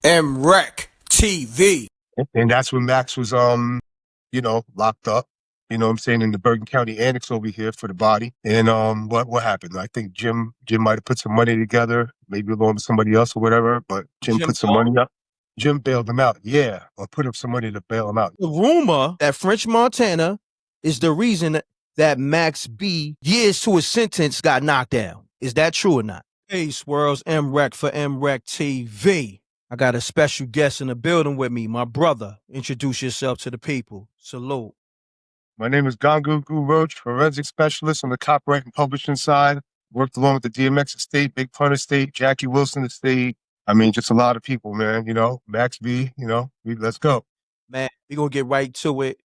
MRecktv. And that's when Max was, locked up, what I'm saying, in the Bergen County Annex over here for the body. And what happened? I think Jim might have put some money together, maybe along with somebody else or whatever, but Jim Jim put some money up. Jim bailed him out, yeah, or put up some money to bail him out. The rumor that French Montana is the reason that Max B years to his sentence got knocked down. Is that true or not? Hey, Swirls, M.Reck for MRecktv. I got a special guest in the building with me, my brother. Introduce yourself to the people. Salute. My name is Gangu Roach, forensic specialist on the copyright and publishing side. Worked along with the DMX estate, Big Pun estate, Jackie Wilson estate. I mean, just a lot of people, man, Max B, let's go. Man, we're going to get right to it.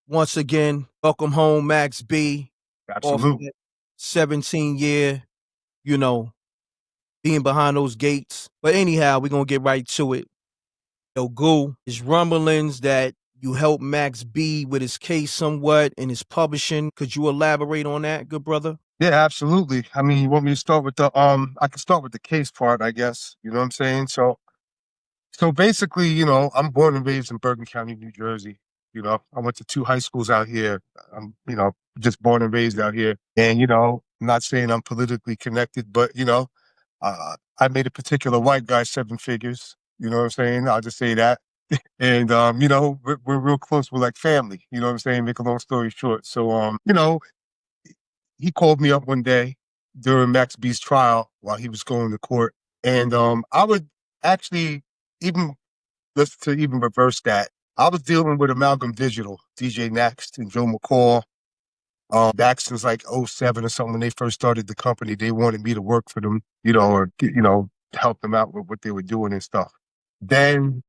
Once again, welcome home, Max B. Absolutely. 17-year, being behind those gates. But anyhow, we're going to get right to it. Yo, Goo, there's rumblings that you helped Max B with his case somewhat in his publishing. Could you elaborate on that, good brother? Yeah, absolutely. I mean, you want me to start with the I can start with the case part, I guess. You know what I'm saying? So basically, I'm born and raised in Bergen County, New Jersey. I went to 2 high schools out here. I'm, just born and raised out here. And, I'm not saying I'm politically connected, but, I made a particular white guy 7 figures. You know what I'm saying? I'll just say that. And, we're real close. We're like family. You know what I'm saying? Make a long story short. So, he called me up one day during Max B's trial while he was going to court. And I would actually even reverse that. I was dealing with Amalgam Digital, DJ Next and Joe McCall. Back since like 07 or something, when they first started the company, they wanted me to work for them, or help them out with what they were doing and stuff. Then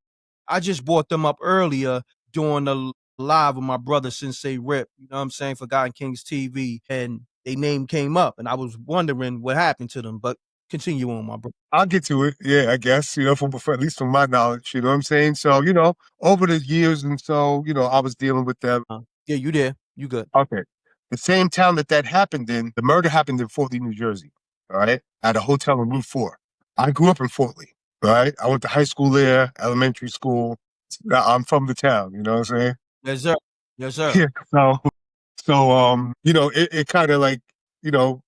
I just brought them up earlier during the live with my brother Sensei Rip, you know what I'm saying, Forgotten Kings TV, and their name came up, and I was wondering what happened to them, but continue on, my brother. I'll get to it. Yeah, I guess, from at least from my knowledge, you know what I'm saying? So, over the years and so, I was dealing with them. Yeah, you there. You good. Okay. The same town that happened in, the murder happened in Fort Lee, New Jersey, all right, at a hotel in Route 4. I grew up in Fort Lee, all right? I went to high school there, elementary school. I'm from the town, you know what I'm saying? Yes, sir. Yes, sir. Yeah, so, it kind of like,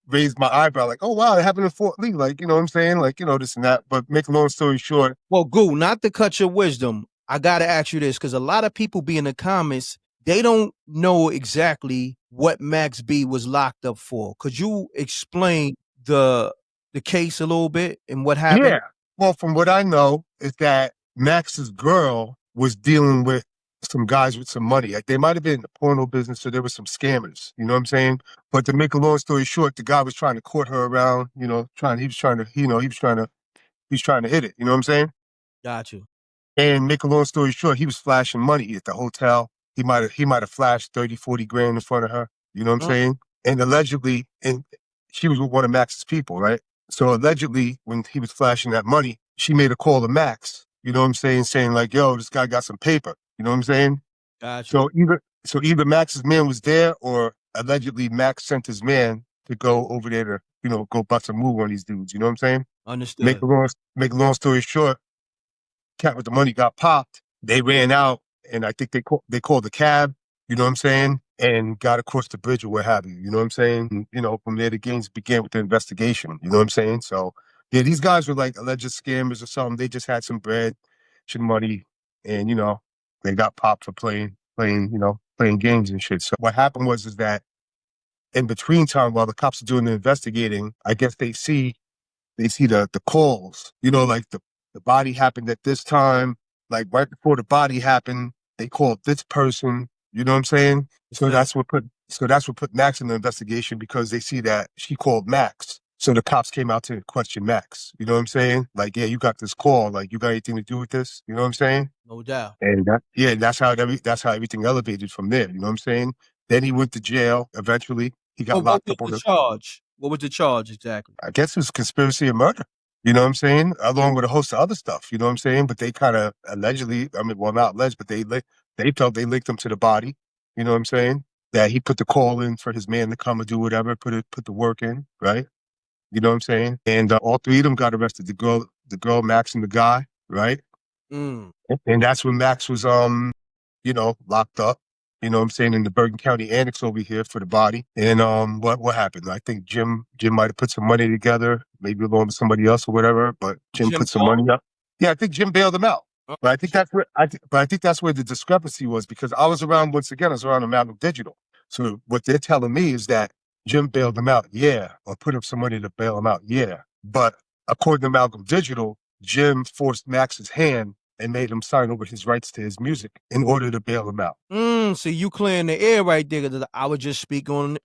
raised my eyebrow, like, oh, wow, it happened in Fort Lee, like, you know what I'm saying? Like, this and that. But make a long story short. Well, Goo, not to cut your wisdom, I got to ask you this, because a lot of people be in the comments, they don't know exactly what Max B was locked up for. Could you explain the case a little bit and what happened? Yeah. Well, from what I know is that Max's girl was dealing with some guys with some money. Like, they might have been in the porno business, so there were some scammers, you know what I'm saying? But to make a long story short, the guy was trying to court her around, he was trying to hit it, you know what I'm saying? Got you. And make a long story short, he was flashing money at the hotel. He might have flashed 30, 40 grand in front of her, you know what I'm saying? And allegedly, and she was with one of Max's people, right? So allegedly, when he was flashing that money, she made a call to Max, you know what I'm saying? Saying like, yo, this guy got some paper, you know what I'm saying? Gotcha. So either Max's man was there, or allegedly Max sent his man to go over there to, go bust a move on these dudes, you know what I'm saying? Understood. Make a long story short, cat with the money got popped. They ran out, and I think they called the cab, you know what I'm saying? And got across the bridge or what have you, you know what I'm saying? And, from there, the games began with the investigation, you know what I'm saying? So, yeah, these guys were like alleged scammers or something. They just had some bread, some money, and, they got popped for playing games and shit. So what happened is that in between time, while the cops are doing the investigating, I guess they see the calls, like the body happened at this time, like right before the body happened, they called this person, you know what I'm saying? So that's what put Max in the investigation, because they see that she called Max. So the cops came out to question Max, you know what I'm saying? Like, yeah, you got this call, like, you got anything to do with this? You know what I'm saying? No doubt. And that's how everything elevated from there, you know what I'm saying? Then he went to jail eventually. He got locked up on the charge. What was the charge exactly? I guess it was conspiracy of murder. You know what I'm saying? Along with a host of other stuff, you know what I'm saying? But they kind of allegedly, well, not alleged, but they felt they linked him to the body. You know what I'm saying? That he put the call in for his man to come and do whatever, put the work in, right? You know what I'm saying? And all 3 of them got arrested. The girl, Max, and the guy, right? Mm. And that's when Max was, locked up, you know what I'm saying, in the Bergen County Annex over here for the body. And what happened? I think Jim might have put some money together, maybe along with somebody else or whatever, but Jim Jim put some money up. Yeah, I think Jim bailed him out. Oh, But I think that's where the discrepancy was, because I was around, once again, I was around Amalgam Digital. So what they're telling me is that Jim bailed him out, yeah, or put up some money to bail him out, yeah. But according to Amalgam Digital, Jim forced Max's hand and made him sign over his rights to his music in order to bail him out. So you clearing the air right there. 'Cause I was just speaking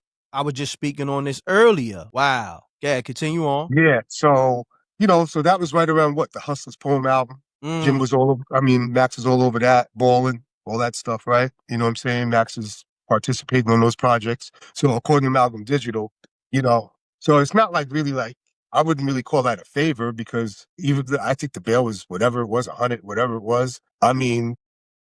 on this earlier. Wow. Yeah, continue on. Yeah, so so that was right around what, the Hustlers Poem album. Jim Mm. was all over. I mean, Max was all over that, balling, all that stuff, right? You know what I'm saying? Max is participating on those projects. So according to Malcolm Digital, you know, so it's not like really like, I wouldn't really call that a favor, because I think the bail was whatever it was, 100, whatever it was. I mean,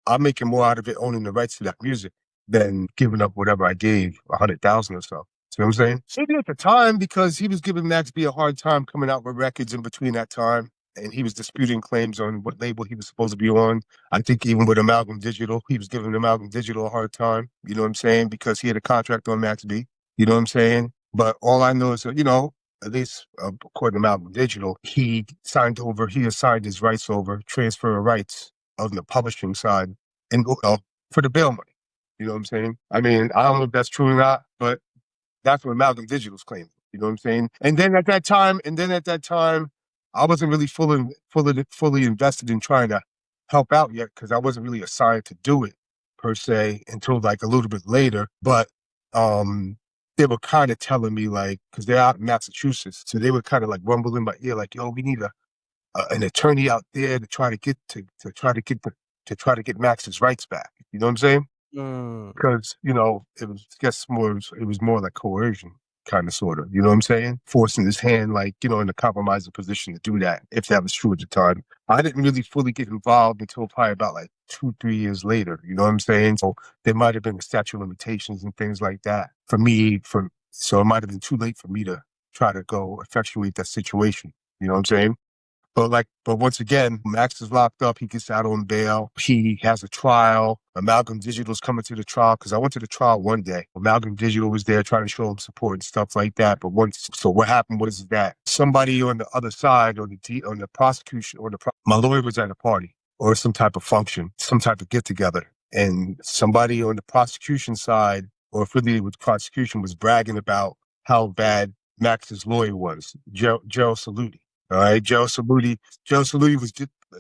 I'm making more out of it owning the rights to that music than giving up whatever I gave, 100,000 or so. See what I'm saying? Maybe at the time, because he was giving Max B a hard time coming out with records in between that time, and he was disputing claims on what label he was supposed to be on. I think even with Amalgam Digital, he was giving Amalgam Digital a hard time, you know what I'm saying? Because he had a contract on Max B, you know what I'm saying? But all I know is that, at least according to Amalgam Digital, he assigned his rights over, transfer of rights of the publishing side, and for the bail money. You know what I'm saying? I mean, I don't know if that's true or not, but that's what Malcolm Digital's claiming. You know what I'm saying? And then at that time, I wasn't really fully invested in trying to help out yet, because I wasn't really assigned to do it per se until like a little bit later. But they were kind of telling me, like, because they're out in Massachusetts, so they were kind of like rumbling in my ear, like, "Yo, we need an attorney out there to try to get Max's rights back." You know what I'm saying? Mm. Because, it was more like coercion, kind of, sort of, you know what I'm saying? Forcing his hand, like, in a compromising position to do that, if that was true at the time. I didn't really fully get involved until probably about like 2-3 years later, you know what I'm saying? So there might have been a statute of limitations and things like that for me, so it might have been too late for me to try to go effectuate that situation, you know what I'm saying? But once again, Max is locked up. He gets out on bail. He has a trial. Amalgam Digital's coming to the trial, because I went to the trial one day. Amalgam Digital was there trying to show him support and stuff like that. But so what happened was that somebody on the other side, on the prosecution, my lawyer was at a party or some type of function, some type of get together, and somebody on the prosecution side, or affiliated with the prosecution, was bragging about how bad Max's lawyer was, Joe Saluti. All right, Joe Saluti. Joe Saluti was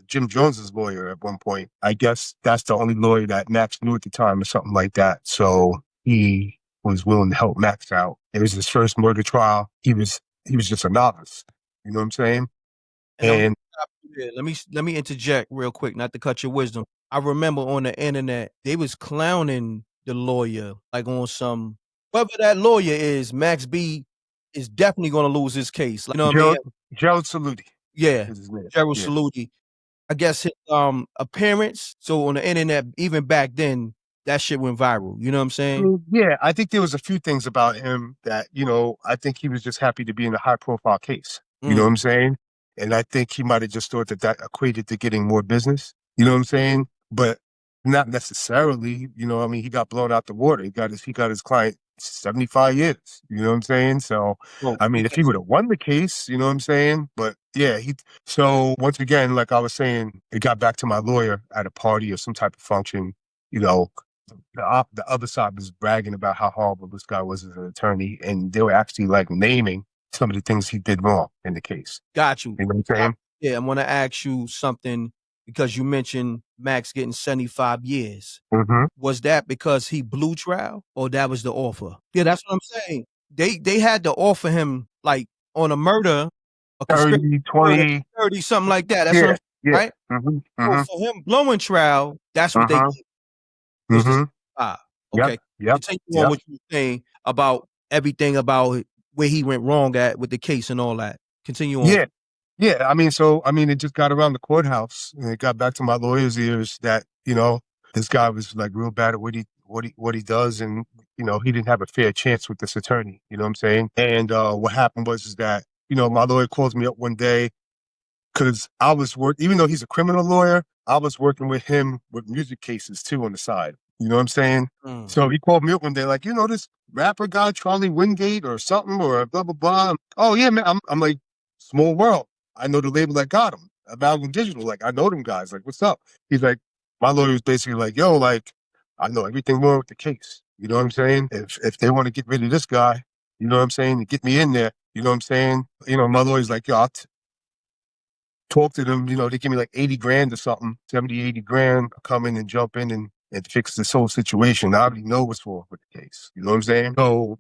Jim Jones's lawyer at one point. I guess that's the only lawyer that Max knew at the time, or something like that. So he was willing to help Max out. It was his first murder trial. He was just a novice. You know what I'm saying? And I'm And yeah, let me interject real quick, not to cut your wisdom. I remember on the internet they was clowning the lawyer, like on some, whoever that lawyer is, Max B is definitely gonna lose his case. Like, you know what I mean? Joe Saluti Yeah, is his name. Gerald Yeah. Saluti. I guess his appearance. So on the internet, even back then, that shit went viral. You know what I'm saying? Yeah, I think there was a few things about him that, I think he was just happy to be in a high profile case. You know what Mm. I'm saying? And I think he might have just thought that equated to getting more business. You know what I'm saying? But not necessarily. I mean, he got blown out the water. He got his client 75 years. You know what I'm saying? So, Well, I mean, if he yes. would have won the case, you know what I'm saying? But yeah, so once again, like I was saying, it got back to my lawyer at a party or some type of function, you know, the other side was bragging about how horrible this guy was as an attorney, and they were actually like naming some of the things he did wrong in the case. Got you. You know what I'm saying? Yeah, I'm gonna ask you something because you mentioned Max getting 75 years. Mm-hmm. Was that because he blew trial, or that was the offer? Yeah, that's what I'm saying. They had to offer him like on a murder, a conspiracy 30, murder, 20. 30, something like that. That's what I'm Yeah, saying, yeah. right? Mm-hmm. So Mm-hmm. for him blowing trial, that's what they Uh-huh. gave was the Mm-hmm. 75. Yep. Okay. Yep. Continue on Yep. what you were saying about everything about where he went wrong at with the case and all that. Continue on. Yeah. Yeah. I mean, it just got around the courthouse, and it got back to my lawyer's ears that, this guy was like real bad at what he does, and he didn't have a fair chance with this attorney. You know what I'm saying? And what happened was is that my lawyer calls me up one day, because I was even though he's a criminal lawyer, I was working with him with music cases too on the side. You know what I'm saying? So he called me up one day, like, this rapper guy, Charlie Wingate or something, or blah, blah, blah. Oh, yeah, man. I'm like, small world. I know the label that got him, Amalgam Digital. Like, I know them guys. Like, what's up? He's like, my lawyer was basically like, yo, like, I know everything wrong with the case. You know what I'm saying? If they want to get rid of this guy, you know what I'm saying, and get me in there, you know what I'm saying? My lawyer's like, yo, I'll talk to them, they give me like 80 grand or something, 70, 80 grand, I'll come in and jump in and fix this whole situation. I already know what's wrong with the case. You know what I'm saying? So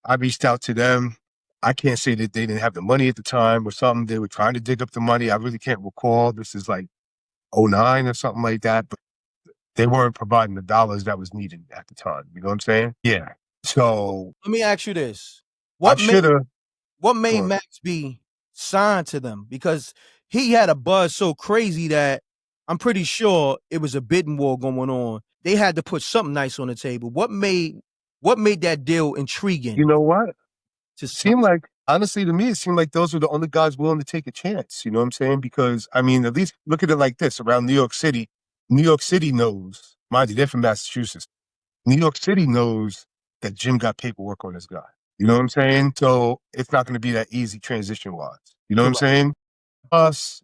I reached out to them. I can't say that they didn't have the money at the time or something. They were trying to dig up the money. I really can't recall. This is like 09 or something like that, but they weren't providing the dollars that was needed at the time. You know what I'm saying? Yeah. So let me ask you this. What made Max B sign to them? Because he had a buzz so crazy that I'm pretty sure it was a bidding war going on. They had to put something nice on the table. What made that deal intriguing? You know what? Honestly, to me, it seemed like those were the only guys willing to take a chance. You know what I'm saying? Because, I mean, at least look at it like this. Around New York City knows, mind you, they're from Massachusetts. New York City knows that Jim got paperwork on this guy. You know what I'm saying? So it's not going to be that easy transition-wise. You know what I'm saying? Plus,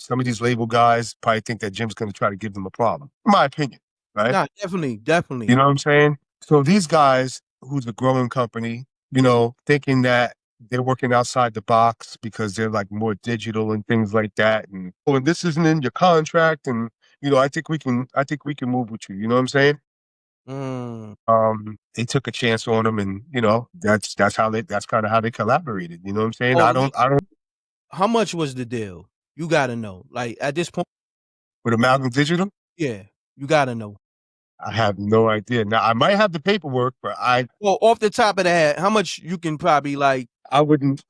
some of these label guys probably think that Jim's going to try to give them a problem. In my opinion, right? Nah, definitely. You know what I'm saying? So these guys, who's a growing company, thinking that they're working outside the box because they're like more digital and things like that. And this isn't in your contract. And, I think we can move with you. You know what I'm saying? They took a chance on him, and that's kind of how they collaborated. You know what I'm saying? I don't. How much was the deal? You gotta know. Like at this point, with Amalgam Digital? Yeah, you gotta know. I have no idea. Now I might have the paperwork, but well, off the top of the head, how much you can probably like? I wouldn't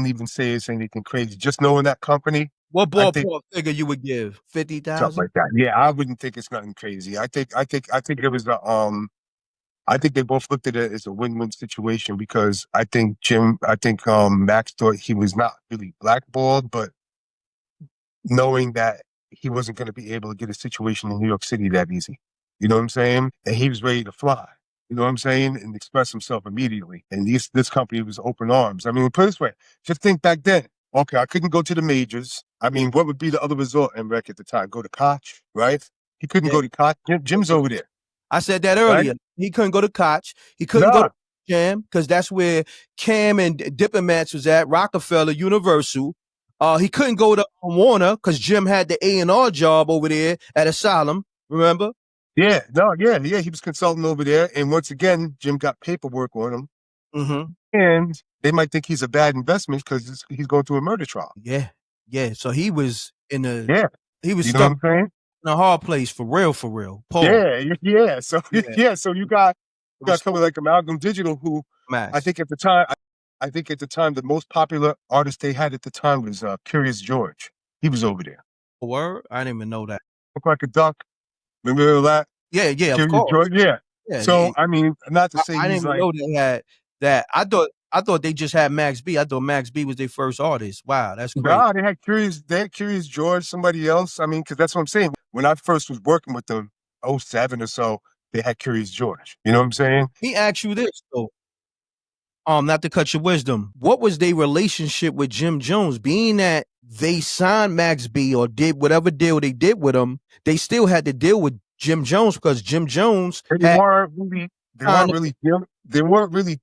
even say it's anything crazy. Just knowing that company. What ballpark figure you would give? 50,000? Something like that. Yeah, I wouldn't think it's nothing crazy. I think it was I think they both looked at it as a win-win situation because I think Max thought he was not really blackballed, but knowing that he wasn't going to be able to get a situation in New York City that easy. You know what I'm saying? And he was ready to fly. You know what I'm saying? And express himself immediately. And this company was open arms. I mean, put it this way, just think back then. Okay, I couldn't go to the majors. I mean, what would be the other resort, M.Reck, at the time? Go to Koch, right? He couldn't go to Koch. Jim's over there. I said that earlier. Right? He couldn't go to Koch. He couldn't go to Jam because that's where Cam and Diplomats was at, Rockefeller, Universal. He couldn't go to Warner because Jim had the A&R job over there at Asylum, remember? Yeah, he was consulting over there. And once again, Jim got paperwork on him. Mm-hmm. And they might think he's a bad investment because he's going through a murder trial. Yeah. So he was he was stuck in a hard place for real. Paul. Yeah. So so you got someone like Amalgam Digital who I think at the time the most popular artist they had at the time was Curious George. He was over there. Word? I didn't even know that. Looked like a duck. Remember that? Yeah, Curious of course. George? Yeah. So I mean, not to say I didn't even know they had that. I thought they just had Max B. I thought Max B was their first artist. Wow, that's great. Nah, they had Curious George, somebody else. I mean, because that's what I'm saying. When I first was working with them, 07 or so, they had Curious George. You know what I'm saying? Let me ask you this though. Not to cut your wisdom. What was their relationship with Jim Jones? Being that they signed Max B or did whatever deal they did with him, they still had to deal with Jim Jones because Jim Jones they weren't really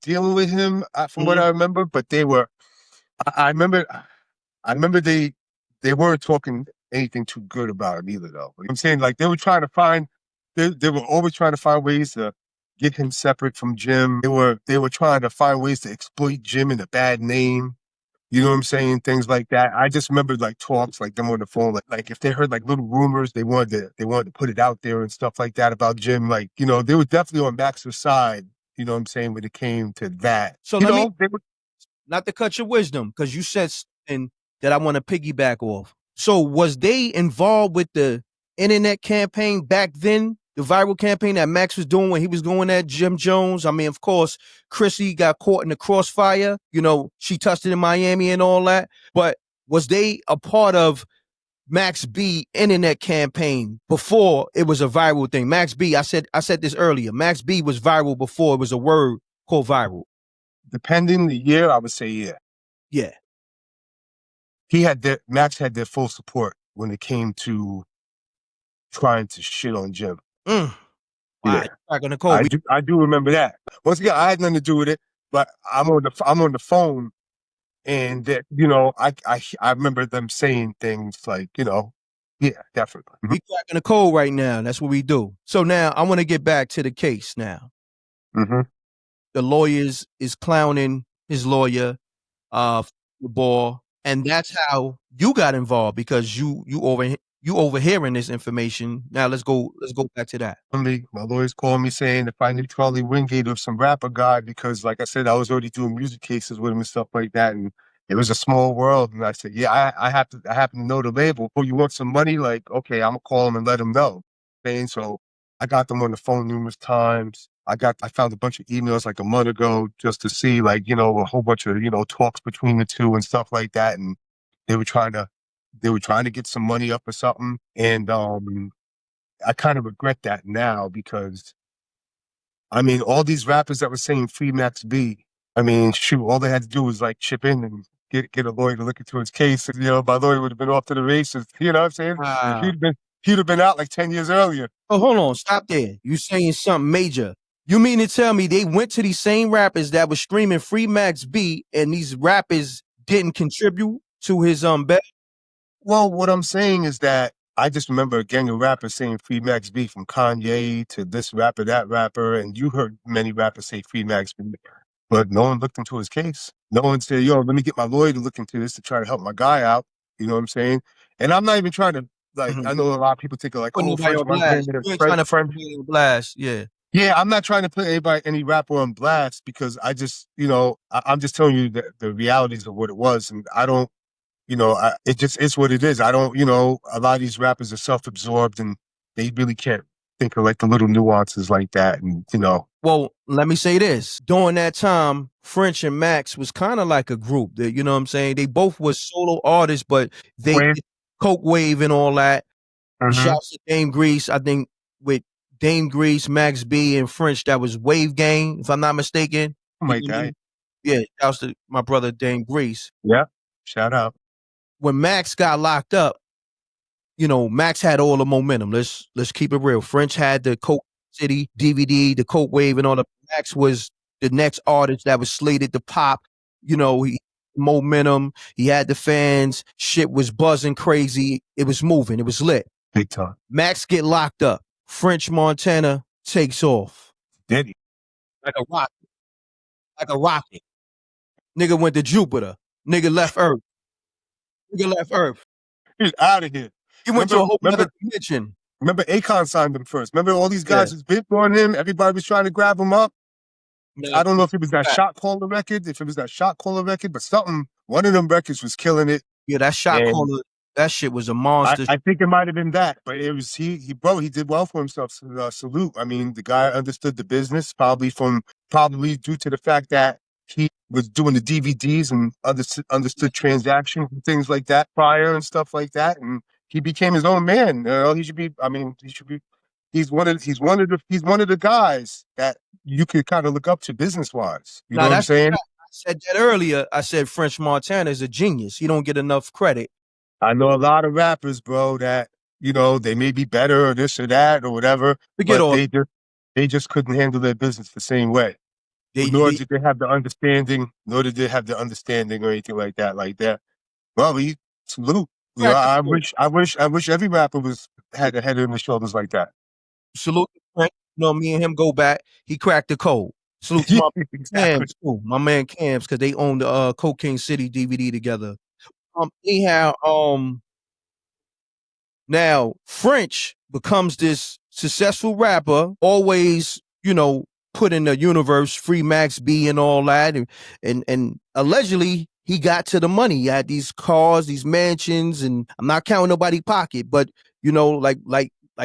dealing with him from what I remember, but they were. I remember they weren't talking anything too good about him either, though. I'm saying, like, they were trying to find. They were always trying to find ways to get him separate from Jim. They were trying to find ways to exploit Jim in a bad name. You know what I'm saying? Things like that. I just remember like talks like them on the phone. Like if they heard like little rumors, they wanted to put it out there and stuff like that about Jim. Like, they were definitely on Max's side, you know what I'm saying, when it came to that. So not to cut your wisdom, because you said something that I want to piggyback off. So was they involved with the internet campaign back then? The viral campaign that Max was doing when he was going at Jim Jones. I mean, of course, Chrissy got caught in the crossfire. She touched it in Miami and all that. But Was they a part of Max B internet campaign before it was a viral thing? Max B, I said this earlier. Max B was viral before it was a word called viral. Depending the year, I would say yeah. Yeah. Max had their full support when it came to trying to shit on Jim. Wow, Yeah. back on the code. I do remember that. Once again, I had nothing to do with it, but I'm on the phone, and that, you know, I remember them saying things like, you know, yeah, definitely. We cracking the code right now. That's what we do. So now I want to get back to the case now. Mm-hmm. The lawyers is clowning his lawyer, the ball, and that's how you got involved because you overhearing this information. Now let's go back to that. My lawyers called me saying if I knew Charlie Wingate or some rapper guy, because like I said, I was already doing music cases with him and stuff like that, and it was a small world. And I said, yeah, I happen to know the label. Oh, you want some money? Like, okay, I'm gonna call him and let him know. And so I got them on the phone numerous times. I found a bunch of emails like a month ago just to see, like, you know, a whole bunch of, you know, talks between the two and stuff like that. And they were trying to get some money up or something. And I kind of regret that now because, I mean, all these rappers that were saying free Max B, I mean, shoot, all they had to do was like chip in and get a lawyer to look into his case. And, you know, my lawyer would have been off to the races. You know what I'm saying? Wow. He'd have been out like 10 years earlier. Oh, hold on, stop there. You saying something major. You mean to tell me they went to these same rappers that were screaming free Max B and these rappers didn't contribute to his bet? Well, what I'm saying is that I just remember a gang of rappers saying free Max B, from Kanye to this rapper, that rapper, and you heard many rappers say free Max B, but no one looked into his case. No one said, yo, let me get my lawyer to look into this to try to help my guy out. You know what I'm saying? And I'm not even trying to, like, I know a lot of people think like, Put oh, nobody French on blast. You ain't trying to put nobody on blast. Yeah. Yeah, I'm not trying to put any rapper on blast because I just, you know, I'm just telling you the realities of what it was. And I don't, you know, it just is what it is. I don't, you know, a lot of these rappers are self-absorbed and they really can't think of like the little nuances like that. And, you know. Well, let me say this. During that time, French and Max was kind of like a group. That, you know what I'm saying? They both were solo artists, but they did Coke Wave and all that. Shouts to Dame Grease. I think with Dame Grease, Max B, and French, that was Wave Gang, if I'm not mistaken. Oh my God. Yeah, shouts to my brother Dame Grease. Yeah, shout out. When Max got locked up, you know, Max had all the momentum. Let's keep it real. French had the Coke City DVD, the Coke Wave, and all the. Max was the next artist that was slated to pop. You know, he momentum. He had the fans. Shit was buzzing crazy. It was moving. It was lit. Big time. Max get locked up. French Montana takes off. Did he? Like a rocket. Like a rocket. Nigga went to Jupiter. Nigga left Earth. He's out of here. He went to a whole other dimension. Remember Akon signed him first. Remember all these guys was big on him. Everybody was trying to grab him up. No, I don't know if it was that Shot Caller record, but something, one of them records was killing it. Yeah, that Shot Caller, that shit was a monster. I think it might have been that, but it was he did well for himself. Salute. I mean, the guy understood the business, probably due to the fact that he was doing the DVDs and understood transactions and things like that prior and stuff like that, and he became his own man. You know, he should be. He's one of the guys that you could kind of look up to business wise. You know what I'm saying? I said that earlier. I said French Montana is a genius. He don't get enough credit. I know a lot of rappers, bro, that, you know, they may be better or this or that or whatever, but they just couldn't handle their business the same way. Nor did they have the understanding or anything like that. Well, salute. You know, I wish every rapper had a head on his shoulders like that. Salute to French. You know, me and him go back. He cracked the code. Salute to Cams too. My man Cams, because they own the Cocaine City DVD together. Now French becomes this successful rapper, always, you know, put in the universe, free Max B and all that, and allegedly he got to the money. He had these cars, these mansions, and I'm not counting nobody's pocket, but you know, like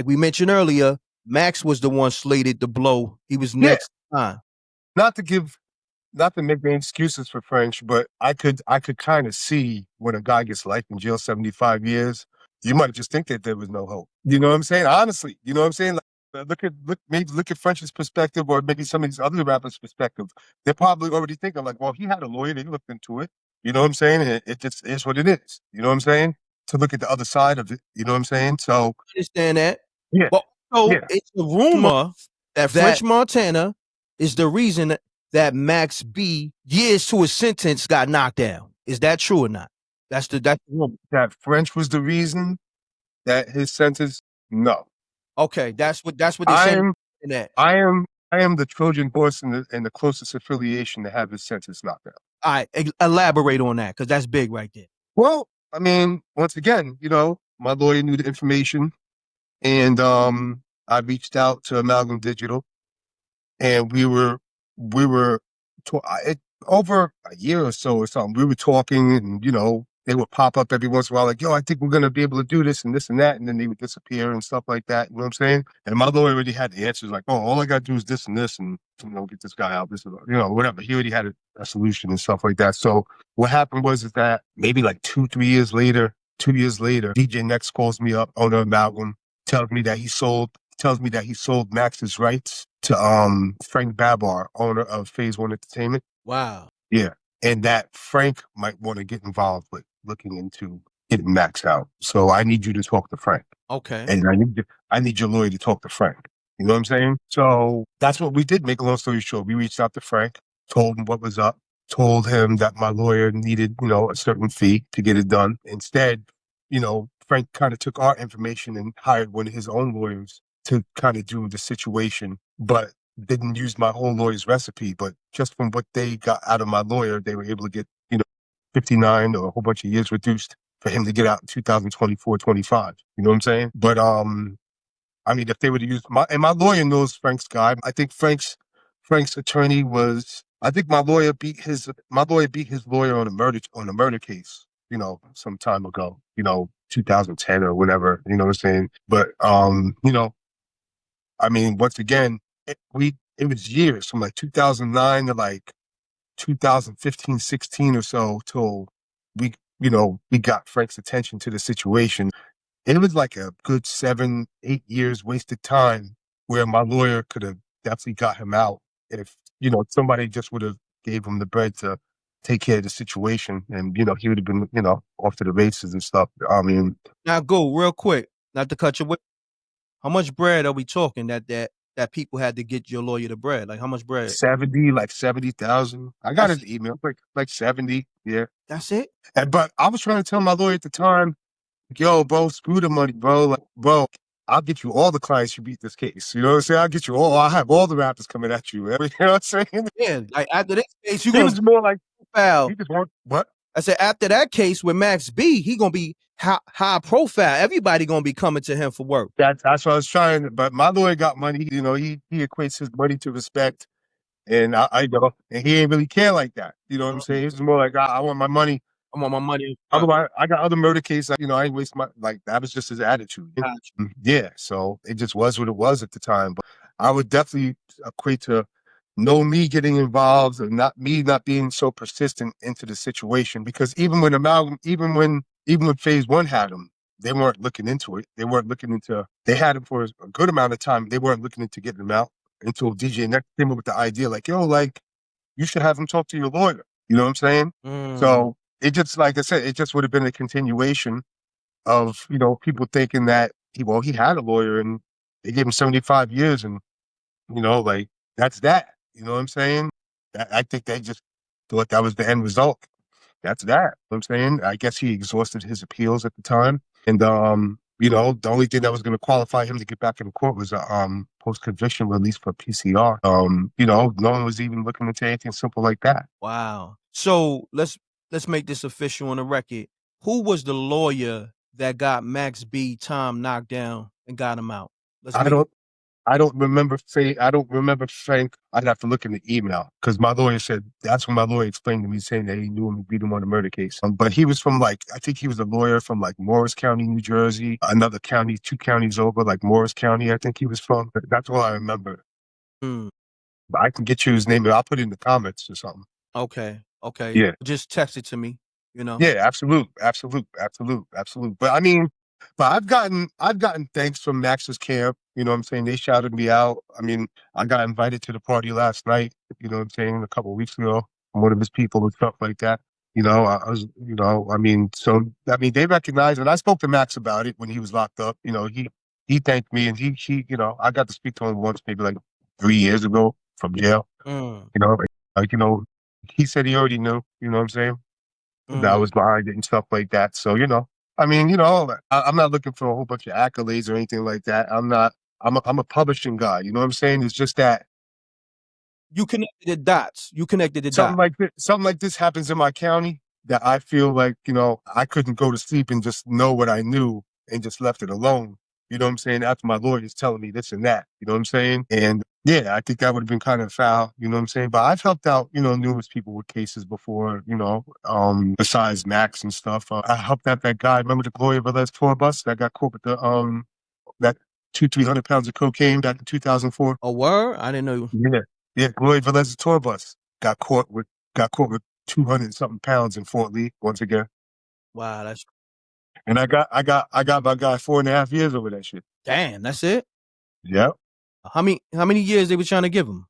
we mentioned earlier, Max was the one slated to blow. He was next time. Not to give not to make any excuses for French, but I could kind of see when a guy gets life in jail 75 years, you might just think that there was no hope. You know what I'm saying? Honestly, you know what I'm saying? Like, maybe look at French's perspective, or maybe some of these other rappers' perspective. They're probably already thinking like, well, he had a lawyer, they looked into it. You know what I'm saying? It just is what it is. You know what I'm saying? To look at the other side of it. You know what I'm saying? So Understand that. yeah, But also, yeah. it's a rumor that French Montana is the reason that Max B years to his sentence got knocked down. Is that true or not? That's the rumor. That French was the reason that his sentence. No, Okay, that's what they I said am in that. I am the Trojan horse and the closest affiliation to have his sentence knocked out. All right, elaborate on that because that's big right there. Well, I mean, once again, you know, my lawyer knew the information, and I reached out to Amalgam Digital, and we were over a year or so or something. We were talking, and you know, they would pop up every once in a while, like, "Yo, I think we're gonna be able to do this and that," and then they would disappear and stuff like that. You know what I'm saying? And my lawyer already had the answers, like, "Oh, all I got to do is this and this, and you know, get this guy out. This, you know, whatever." He already had a solution and stuff like that. So what happened was is that maybe like 2 years later, DJ Next calls me up, owner of Amalgam, tells me that he sold Max's rights to Frank Babar, owner of Phase One Entertainment. Wow. Yeah. And that Frank might want to get involved with looking into getting Max out. So I need you to talk to Frank. Okay. And I need your lawyer to talk to Frank. You know what I'm saying? So that's what we did. Make a long story short, we reached out to Frank, told him what was up, told him that my lawyer needed, you know, a certain fee to get it done. Instead, you know, Frank kind of took our information and hired one of his own lawyers to kind of do the situation, but didn't use my whole lawyer's recipe. But just from what they got out of my lawyer, they were able to get, you know, 59 or a whole bunch of years reduced for him to get out in 2024, 25. You know what I'm saying? But I mean, if they were to use my lawyer knows Frank's guy. I think Frank's attorney was. I think my lawyer beat his lawyer on a murder case. You know, some time ago. You know, 2010 or whatever. You know what I'm saying? But you know, I mean, once again, it was years from like 2009 to like 2015, 16 or so till we, you know, we got Frank's attention to the situation. It was like a good 7, 8 years wasted time where my lawyer could have definitely got him out if, you know, somebody just would have gave him the bread to take care of the situation, and, you know, he would have been, you know, off to the races and stuff. I mean, Now go real quick, not to cut you away. How much bread are we talking that people had to get your lawyer the bread? Like how much bread? 70,000. I got his email, like 70. Yeah. That's it? But I was trying to tell my lawyer at the time, yo, bro, screw the money, bro. Like, bro, I'll get you all the clients you beat this case. You know what I'm saying? I'll get you all. I have all the rappers coming at you. You know what I'm saying? Yeah, like after this case, you He gonna was more like, profile. he just want what? I said after that case with Max B, he gonna be high profile. Everybody gonna be coming to him for work. That's what I was trying. But my lawyer got money. You know, he equates his money to respect, and I know, and he ain't really care like that. You know what I'm saying? He's more like, I want my money. I want my money. Otherwise, I got other murder cases. You know, I ain't waste my, like, that was just his attitude. Yeah. So it just was what it was at the time. But I would definitely equate to no me getting involved, or not being so persistent into the situation, because even when Phase One had him, they weren't looking into it. They had him for a good amount of time. They weren't looking into getting him out until DJ Next came up with the idea, like, yo, like, you should have him talk to your lawyer. You know what I'm saying? So it just, like I said, it just would have been a continuation of, you know, people thinking that he had a lawyer and they gave him 75 years, and, you know, like, that's that. You know what I'm saying? I think they just thought that was the end result. That's that. You know what I'm saying? I guess he exhausted his appeals at the time. And, you know, the only thing that was going to qualify him to get back in court was a post-conviction release for PCR. You know, no one was even looking into anything simple like that. Wow. So let's make this official on the record. Who was the lawyer that got Max B time knocked down and got him out? I don't remember Frank. I'd have to look in the email, because my lawyer said, that's when my lawyer explained to me, saying that he knew him and beat him on a murder case. But he was from, like, I think he was a lawyer from like Morris County, New Jersey, another county, 2 counties over, like Morris County, I think he was from. That's all I remember. I can get you his name. I'll put it in the comments or something. Okay. Yeah. Just text it to me, you know? Yeah, absolute. But I mean, but I've gotten thanks from Max's camp. You know what I'm saying? They shouted me out. I mean, I got invited to the party last night, you know what I'm saying, a couple of weeks ago from one of his people and stuff like that. I was, I mean, so I mean, they recognize, and I spoke to Max about it when he was locked up. He thanked me, and I got to speak to him once, maybe like 3 years ago from jail. Mm, You know, like he said he already knew. You know what I'm saying? That mm. was behind it and stuff like that. So, I mean, I'm not looking for a whole bunch of accolades or anything like that. I'm a publishing guy. You know what I'm saying? It's just that You connected the dots. You connected the something dots. like this happens in my county that I feel like, I couldn't go to sleep and just know what I knew and just left it alone. You know what I'm saying? After my lawyer's telling me this and that. You know what I'm saying? And yeah, I think that would have been kind of foul. You know what I'm saying? But I've helped out, numerous people with cases before, besides Max and stuff. I helped out that guy. Remember the Gloria Velez tour bus that got caught with that 300 pounds of cocaine back in 2004? A word? I didn't know. Yeah. Yeah, Gloria Velez's tour bus got caught with 200 something pounds in Fort Lee once again. Wow, that's And I got my guy 4.5 years over that shit. damn. That's it. Yep. How many years they were trying to give him?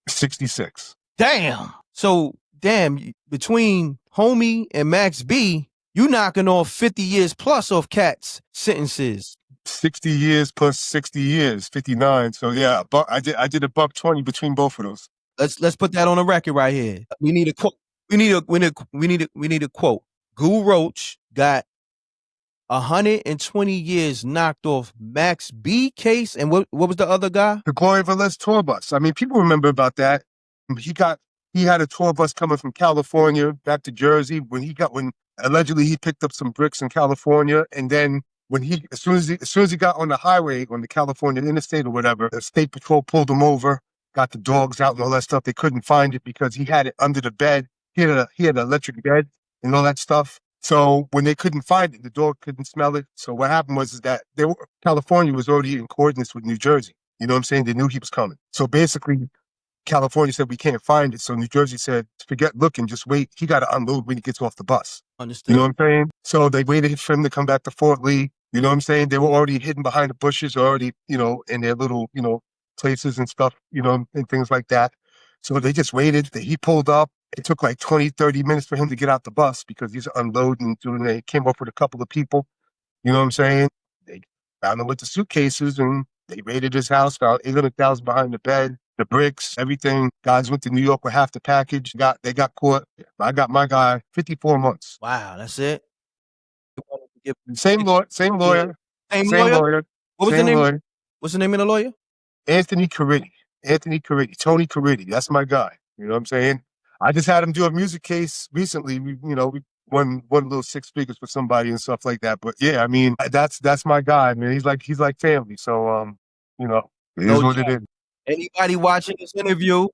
66. Damn. So damn, between Homie and Max B, you knocking off 50 years plus off cats sentences. 60 years plus 60 years, 59. So yeah, but I did a $120 between both of those. Let's put that on the record right here. We need a quote. We need a quote. Guru Roach got 120 years knocked off Max B case, and what was the other guy? The Gloria Velez tour bus. I mean, people remember about that. He had a tour bus coming from California back to Jersey when allegedly he picked up some bricks in California, and then as soon as he got on the highway, on the California interstate or whatever, the state patrol pulled him over, got the dogs out and all that stuff. They couldn't find it because he had it under the bed. He had an electric bed and all that stuff. So when they couldn't find it, the dog couldn't smell it. So what happened was that California was already in coordinates with New Jersey. You know what I'm saying? They knew he was coming. So basically, California said, we can't find it. So New Jersey said, forget looking, just wait. He got to unload when he gets off the bus. Understood. You know what I'm saying? So they waited for him to come back to Fort Lee. You know what I'm saying? They were already hidden behind the bushes, already, in their little, places and stuff, and things like that. So they just waited. He pulled up. It took like 20, 30 minutes for him to get out the bus because he's unloading. They came up with a couple of people. You know what I'm saying? They found him with the suitcases and they raided his house, found 800,000 behind the bed, the bricks, everything. Guys went to New York with half the package. They got caught. I got my guy 54 months. Wow, that's it. Same lawyer. Same lawyer? What was the name? Lawyer. What's the name of the lawyer? Anthony Caridi. Tony Caridi. That's my guy. You know what I'm saying? I just had him do a music case recently. We won little six figures for somebody and stuff like that. But yeah, I mean, that's my guy, man. He's like family. So it is what it is. Anybody watching this interview,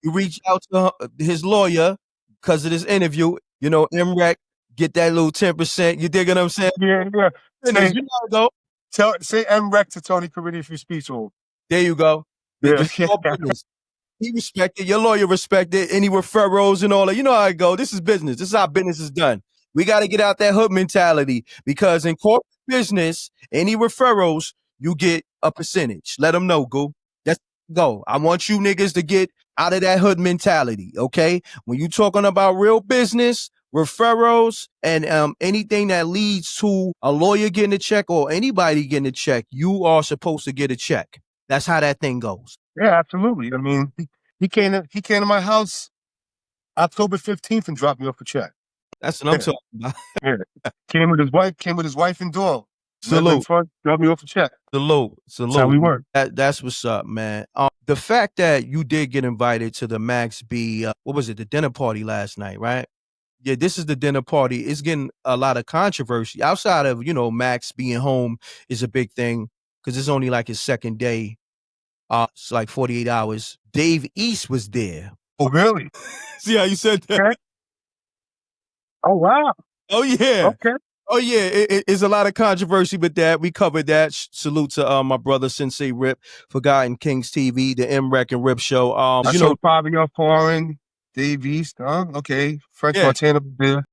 you reach out to his lawyer because of this interview. M.Reck, get that little 10%. You dig what I'm saying? Yeah. You know how to go. Say M.Reck to Tony Caridi if you speak to him. There you go. This is all business. He respected, your lawyer respected, any referrals and all that. You know how it go. This is business. This is how business is done. We got to get out that hood mentality because in corporate business, any referrals, you get a percentage. Let them know, Let's go. I want you niggas to get out of that hood mentality, okay? When you talking about real business, referrals, and anything that leads to a lawyer getting a check or anybody getting a check, you are supposed to get a check. That's how that thing goes. Yeah, absolutely. I mean, he came to my house October 15th and dropped me off a check. That's what I'm talking about. Yeah. Came with his wife and dog. Salute. Dropped me off a check. Salute. That's how we work. That's what's up, man. The fact that you did get invited to the Max B, what was it, the dinner party last night, right? Yeah, this is the dinner party. It's getting a lot of controversy. Outside of, Max being home is a big thing because it's only like his second day. It's like 48 hours. Dave East was there. Oh, really? See how you said that? Okay. Oh, wow. Oh, yeah. Okay. Oh yeah, it's a lot of controversy with that. We covered that. Salute to my brother Sensei Rip, Forgotten Kings TV, the M.Reck and Rip show. I saw Fabio Foreign, Dave East. Okay, French Yeah, Montana there.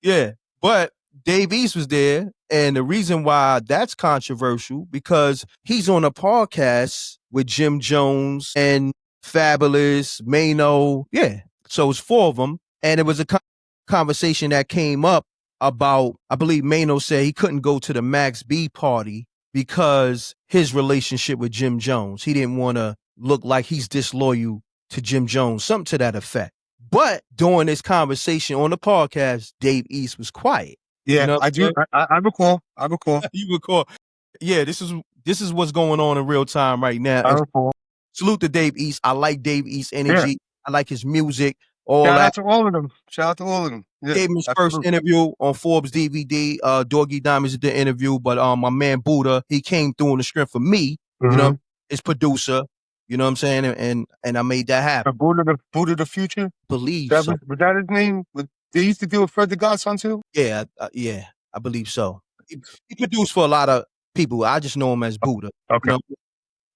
yeah. But Dave East was there, and the reason why that's controversial because he's on a podcast with Jim Jones and Fabulous, Mano. Yeah, so it's four of them, and it was a conversation that came up about. I believe Mano said he couldn't go to the Max B party because his relationship with Jim Jones. He didn't want to look like he's disloyal to Jim Jones, something to that effect. But during this conversation on the podcast, Dave East was quiet. Yeah, You know I do. I recall. you recall. Yeah, this is what's going on in real time right now. I And recall. salute to Dave East. I like Dave East's Yeah. energy. I like his music. All Shout that. out to all of them. Shout out to all of them. Yeah, Gave him his first absolutely. interview on Forbes DVD. Doggy Diamonds did the interview, but my man Buddha, he came through on the strength of me. You know, his producer. You know what I'm saying? And I made that happen. Buddha the Future. Believe That so. was that his name? They used to deal with Fred the Godson too. Yeah, yeah, I believe so. He produced for a lot of people. I just know him as Buddha. Okay. You know,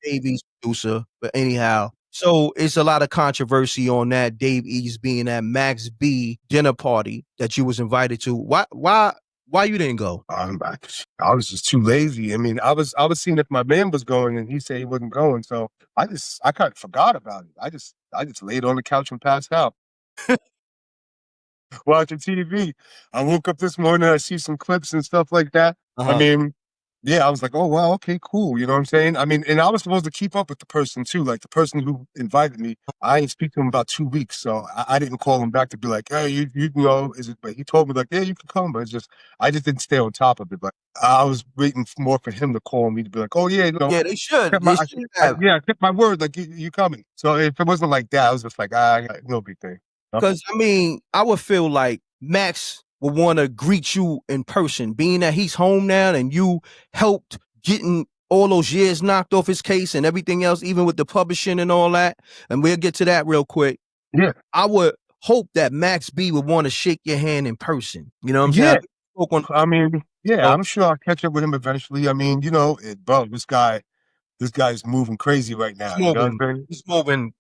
Dave East producer. But anyhow, so it's a lot of controversy on that Dave East being at Max B dinner party that you was invited to. Why you didn't go? I was just too lazy. I mean, I was seeing if my man was going, and he said he wasn't going. So I kind of forgot about it. I just laid on the couch and passed out. Watching TV. I woke up this morning, I see some clips and stuff like that. I mean, yeah, I was like, oh, wow, okay, cool. You know what I'm saying? I mean, and I was supposed to keep up with the person too. Like the person who invited me, I ain't speak to him about 2 weeks. So I didn't call him back to be like, hey, you know, is it, but he told me like, yeah, you can come. But I just didn't stay on top of it. But I was waiting more for him to call me to be like, oh, yeah, you know. Yeah, they should. I kept my word, like you coming. So if it wasn't like that, I was just like, no big thing. Because I mean, I would feel like Max would want to greet you in person, being that he's home now and you helped getting all those years knocked off his case and everything else, even with the publishing and all that. And we'll get to that real quick. Yeah. I would hope that Max B would want to shake your hand in person. You know what I'm saying? I mean, yeah, I'm sure I'll catch up with him eventually. I mean, you know, bro, this guy's moving crazy right now. You know what I'm saying? He's moving.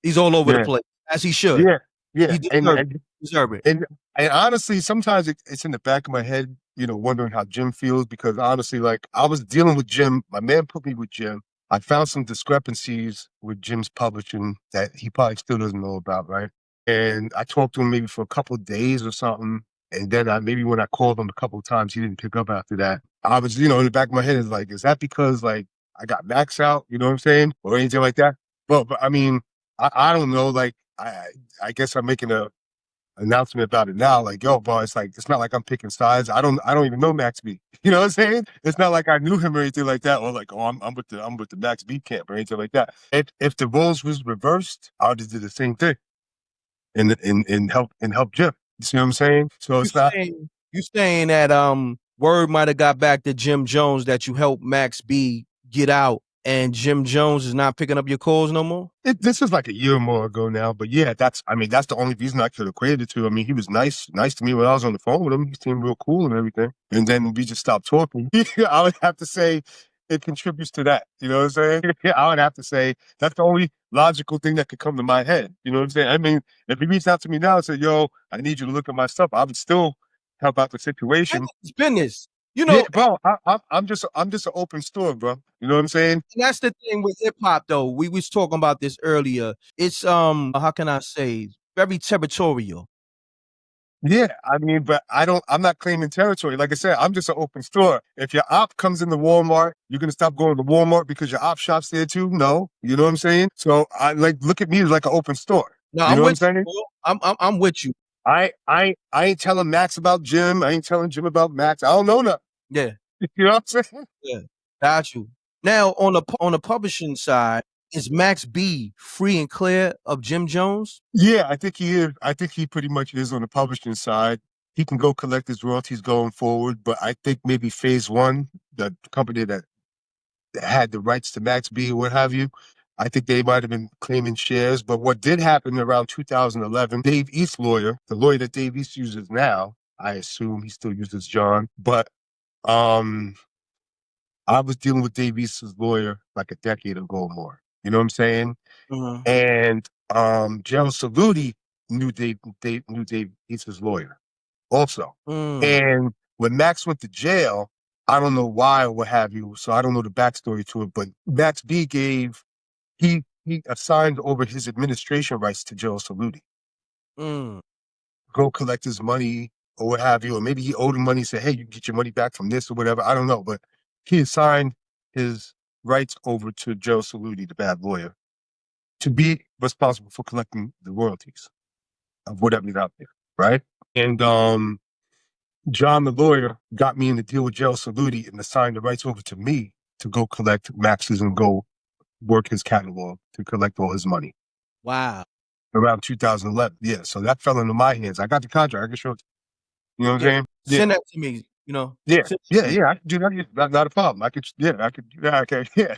He's all over the place, as he should. Yeah. He deserve it. And honestly, sometimes it's in the back of my head, you know, wondering how Jim feels because honestly, like I was dealing with Jim. My man put me with Jim. I found some discrepancies with Jim's publishing that he probably still doesn't know about, right? And I talked to him maybe for a couple of days or something. And then maybe when I called him a couple of times, he didn't pick up after that. I was, you know, in the back of my head is like, is that because like I got Max out, you know what I'm saying? Or anything like that? But I mean, I don't know. Like, I guess I'm making a announcement about it now. Like, yo, bro, it's like, it's not like I'm picking sides. I don't even know Max B. You know what I'm saying? It's not like I knew him or anything like that. Or like, oh, I'm with the Max B camp or anything like that. If the roles was reversed, I would just do the same thing and help Jim. You see what I'm saying? So it's not. You saying that word might have got back to Jim Jones that you helped Max B get out, and Jim Jones is not picking up your calls no more? This is like a year or more ago now, but yeah, that's the only reason I could equate it to. I mean, he was nice to me when I was on the phone with him. He seemed real cool and everything. And then we just stopped talking. I would have to say it contributes to that. You know what I'm saying? I would have to say that's the only logical thing that could come to my head. You know what I'm saying? I mean, if he reached out to me now and said, yo, I need you to look at my stuff, I would still help out the situation. It's business. You know, yeah, bro, I'm just an open store, bro. You know what I'm saying? That's the thing with hip hop, though. We was talking about this earlier. It's how can I say, very territorial. Yeah, I mean, but I'm not claiming territory. Like I said, I'm just an open store. If your op comes into Walmart, you're gonna stop going to Walmart because your op shop's there too? No, you know what I'm saying? So look at me as like an open store. No, you know I'm with you. I'm with you. I ain't telling Max about Jim. I ain't telling Jim about Max. I don't know nothing. Yeah. You know what I'm saying? Yeah, got you. Now on the publishing side, is Max B free and clear of Jim Jones? Yeah, I think he is. I think he pretty much is on the publishing side. He can go collect his royalties going forward, but I think maybe phase one, the company that had the rights to Max B or what have you, I think they might have been claiming shares. But what did happen around 2011, Dave East's lawyer, the lawyer that Dave East uses now, I assume he still uses John, but um, I was dealing with Dave East's lawyer like a decade ago or more. You know what I'm saying? Mhm. And Gerald Saluti knew Dave East's lawyer also. Mm. And when Max went to jail, I don't know why or what have you, so I don't know the backstory to it, but Max B he assigned over his administration rights to Gerald Saluti. Mm. Go collect his money or what have you, or maybe he owed him money, said, hey, you can get your money back from this or whatever. I don't know, but he assigned his rights over to Joe Saluti, the bad lawyer, to be responsible for collecting the royalties of whatever's out there, right? And John, the lawyer, got me in the deal with Joe Saluti and assigned the rights over to me to go collect Max's and go work his catalog to collect all his money Wow. around 2011. Yeah, so that fell into my hands. I got the contract. I can show it. You know what I'm Yeah. saying? Yeah. Send that to me. You know. Yeah, Send it yeah, to me. yeah. I could do that. Yeah, not a problem. I could, yeah, I could, yeah, okay, yeah.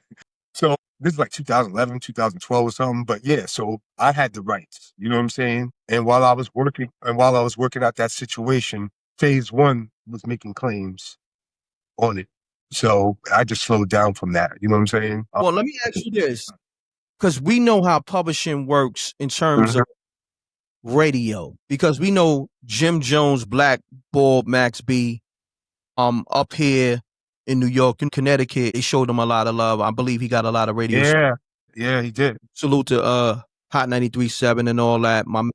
So this is like 2011, 2012 or something. But yeah, so I had the rights. You know what I'm saying? And while I was working out that situation, phase one was making claims on it. So I just slowed down from that. You know what I'm saying? Well, let me ask you this, because we know how publishing works in terms Mhm. of radio, because we know Jim Jones blackballed Max B up here in New York and Connecticut. They showed him a lot of love. I believe he got a lot of radio. Yeah, yeah, he did. Salute to Hot 93.7 and all that. My man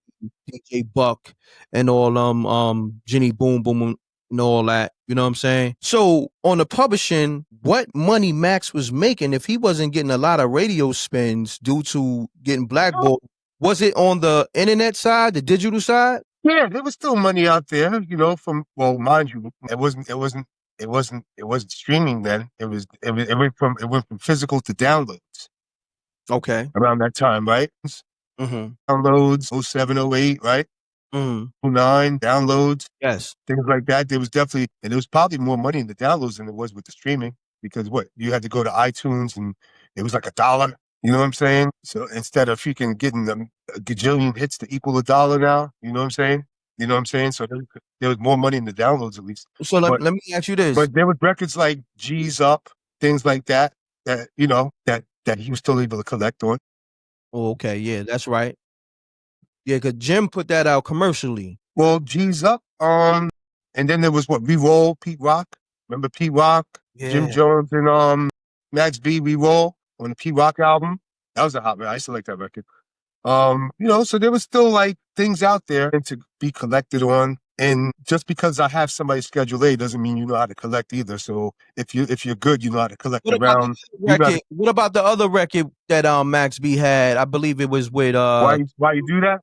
DJ Buck and all Jenny Boom Boom and all that. You know what I'm saying? So on the publishing, what money Max was making, if he wasn't getting a lot of radio spins due to getting blackballed, was it on the internet side, the digital side? Yeah, there was still money out there, you know, from, well, mind you, it wasn't streaming then. It went from physical to downloads Okay. around that time, right? Mm-hmm. Downloads, 07, 08, right? Mm-hmm. 09, downloads, Yes. things like that. There was definitely, and there was probably more money in the downloads than it was with the streaming, because what, you had to go to iTunes and it was like $1. You know what I'm saying? So instead of freaking getting a gajillion hits to equal $1 now, you know what I'm saying? You know what I'm saying? So there was more money in the downloads at least. So But let me ask you this. there was records like G's Up, things like that, that, you know, that he was still able to collect on. Oh, okay, yeah, that's right. Yeah, because Jim put that out commercially. Well, G's Up, and then there was what, Reroll, Pete Rock. Remember Pete Rock, Jim Yeah. Jones, and Max B, Reroll on the Pete Rock album. That was a hot record. I used to like that record. You know, so there was still like things out there to be collected on. And just because I have somebody schedule A doesn't mean you know how to collect either. So if you're good, you know how to collect What about the around. other record? What about the other record that Max B had? I believe it was with Why you do that?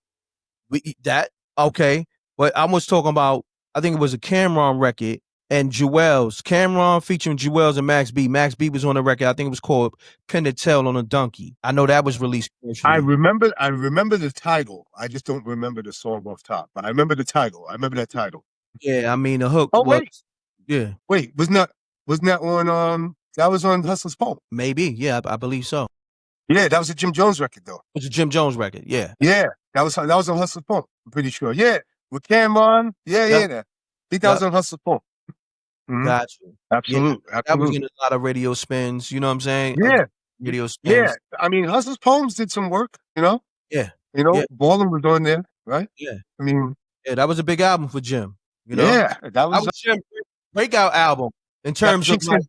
that okay. But I was talking about, I think it was a Cameron record and Jewels. Cameron featuring Jewels and Max B. Max B was on the record. I think it was called Pin the Tail on a Donkey. I know that was released I commercially. remember the title. I just don't remember the song off top. But I remember the title. I remember that title. Yeah, I mean the hook Oh was wait, wasn't that on that was on Hustler's Poem. maybe, yeah, I believe so. Yeah, that was a Jim Jones record though. It was a Jim Jones record, yeah. Yeah, that was on Hustler's Poem. I'm pretty sure. Yeah, with Cameron. Yeah, Yep, yeah. I think that yep, was on Hustler's Poem. Mhm. got you. Yeah, that was Absolutely. getting a lot of radio spins, you know what I'm saying? Yeah, Radio yeah. spins. I mean, Hustler's Poems did some work. You know, Yeah, yeah, Ballin was on there, right? yeah. I mean, Yeah, that was a big album for Jim, you know? yeah, that That was was Jim's breakout album in that terms of like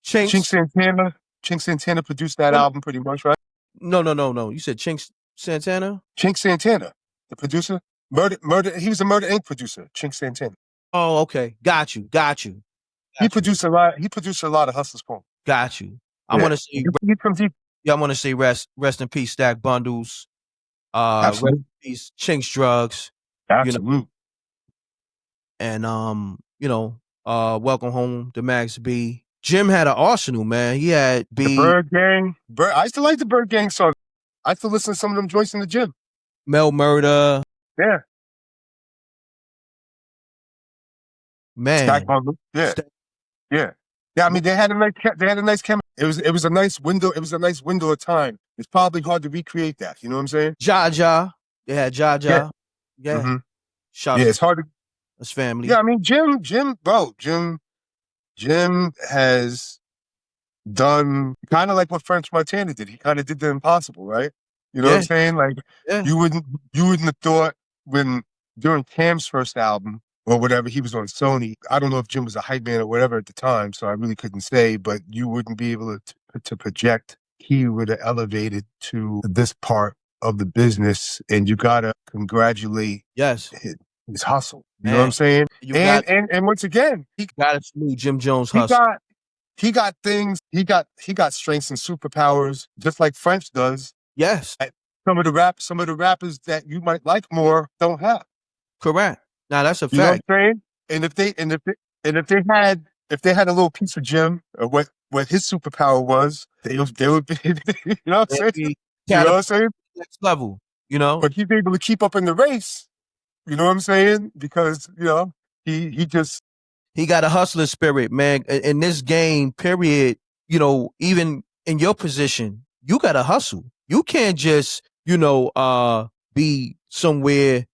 Chink Chinks. Santana. Chink Santana produced that No, album pretty much, right? no. You said Chinks Santana? Chink Santana, the producer. Murder. He was a Murder Inc. producer. Chink Santana. Oh, okay. Got you. He produced a lot. He produced a lot of Hustler's Poem. Got you. I Yeah. want to say, He from deep. yeah, I want to say rest in peace, Stack Bundles. Rest in Absolute. peace, Chinks Drugs, you know, Absolute. and welcome home to Max B. Jim had an arsenal, man. He had The B, Bird Gang. I used to like the Bird Gang song. I used to listen to some of them joints in the gym. Mel Murder, Yeah. Stack man. Bundle. Yeah. Stack- Yeah. Yeah. I mean, they had a nice chemistry. It was a nice window. It was a nice window of time. It's probably hard to recreate that. You know what I'm saying? Jaja. They had Yeah. Jaja. Yeah. Mm-hmm. Shouts Yeah. to It's hard to. That's family. Yeah, I mean, Jim has done kind of like what French Montana did. He kind of did the impossible, right? You know what I'm Yeah, saying? Like yeah. you wouldn't have thought when during Cam's first album or whatever, he was on Sony. I don't know if Jim was a hype man or whatever at the time, so I really couldn't say, but you wouldn't be able to project he would have elevated to this part of the business, and you gotta congratulate Yes. his hustle. You know what I'm Man, saying? you got And once again, to salute Jim Jones' he hustle. got he got things, he got strengths and superpowers, just like French does. Yes, That some of the rappers that you might like more don't have. correct. Now that's a You know fact. what I'm saying? And if they had a little piece of Jim or what his superpower was, they would be you know what I'm saying? He You know what I'm catapulted saying? next level, you know? But he's able to keep up in the race, you know what I'm saying? Because, he just He got a hustler spirit, man. In this game, period, even in your position, you gotta hustle. You can't just, be somewhere,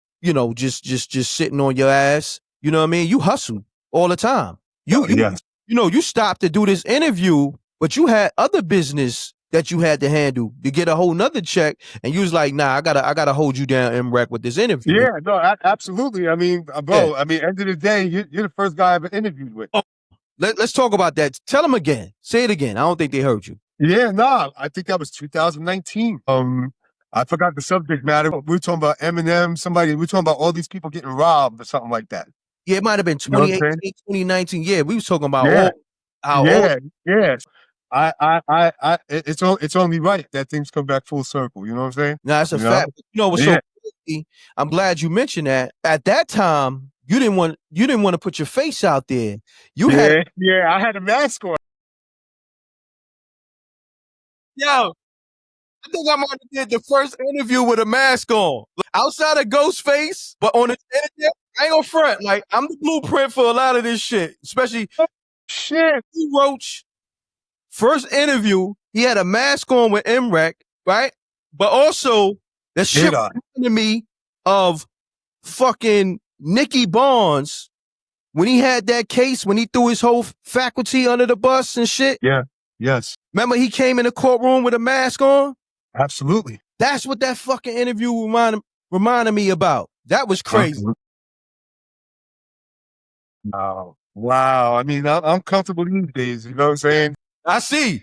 just sitting on your ass. You know what I mean? You hustle all the time. yes. You stopped to do this interview, but you had other business that you had to handle to get a whole nother check, and you was like, nah, I gotta hold you down, M.Reck, with this interview. Yeah, no, absolutely. I mean, bro, Yeah. end of the day, you're the first guy I ever interviewed with. Oh, let's talk about that. Tell them again. Say it again. I don't think they heard you. Yeah, no, I think that was 2019. I forgot the subject matter. We were talking about Eminem, we were talking about all these people getting robbed or something like that. Yeah, it might have been You know what I'm 2018, saying? 2019. Yeah, we was talking about Yeah, how all yeah. It's only right that things come back full circle. You know what I'm saying? now that's a You know? fact. You know what's Yeah. so crazy? I'm glad you mentioned that. At that time, you didn't want to put your face out there. You had Yeah. I had a mask on. yo, I think I might have did the first interview with a mask on. Outside of Ghostface, but on the internet, I ain't gonna front. Like, I'm the blueprint for a lot of this shit, especially Shit. Roach. First interview, he had a mask on with M.Reck, right? But also, the shit reminded me of fucking Nicky Barnes when he had that case, when he threw his whole faculty under the bus and shit. Yeah. Yes. Remember, he came in the courtroom with a mask on? Absolutely. That's what that fucking interview reminded me about. That was crazy. Wow. I mean, I'm comfortable these days. You know what I'm saying? I see.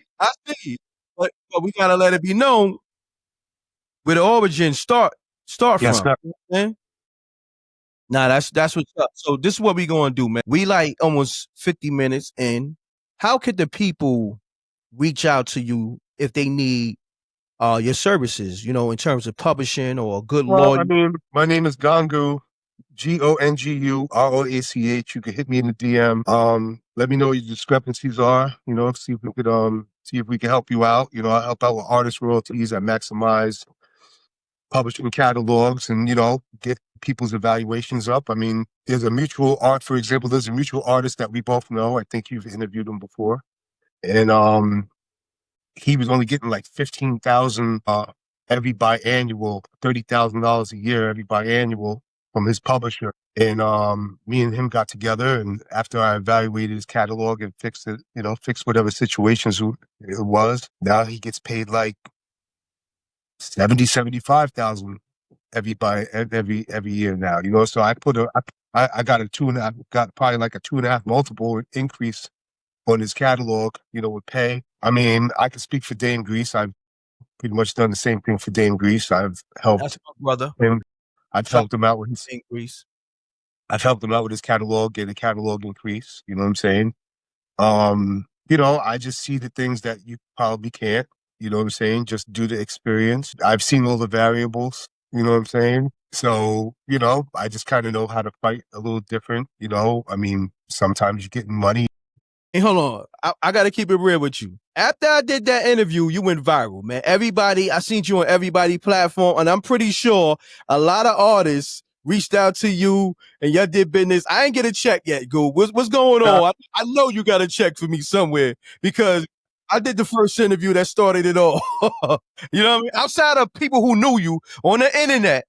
But we gotta let it be known where the origin start Yes, from. sir. Nah, that's what's up. So this is what we gonna do, man. We like almost 50 minutes in. How could the people reach out to you if they need your services, in terms of publishing or a good Well, lawyer? I mean, my name is Gongu, GONGUROACH. You can hit me in the DM. Let me know what your discrepancies are. See if we could help you out. I help out with artist royalties. I maximize publishing catalogs and get people's evaluations up. I mean, there's a mutual artist that we both know. I think you've interviewed him before, and he was only getting like 15,000 every biannual, $30,000 a year every biannual from his publisher. And me and him got together, and after I evaluated his catalog and fixed it, fixed whatever situations it was, now he gets paid like 75,000 every year now. So I got got probably like a 2.5 multiple increase on his catalog, with pay. I mean, I can speak for Dame Grease. I've pretty much done the same thing for Dame Grease. I've helped That's my brother. him. I've helped him out with his Dame Grease. I've helped him out with his catalog, get a catalog increase. You know what I'm saying? I just see the things that you probably can't, you know what I'm saying? Just due to experience. I've seen all the variables, you know what I'm saying? So, I just kind of know how to fight a little different, I mean, sometimes you're getting money. Hey, hold on. I got to keep it real with you. After I did that interview, you went viral, man. I seen you on everybody platform, and I'm pretty sure a lot of artists reached out to you and y'all did business. I ain't get a check yet, Goob. What's going on? I know you got a check for me somewhere because I did the first interview that started it all. You know what I mean? Outside of people who knew you on the internet,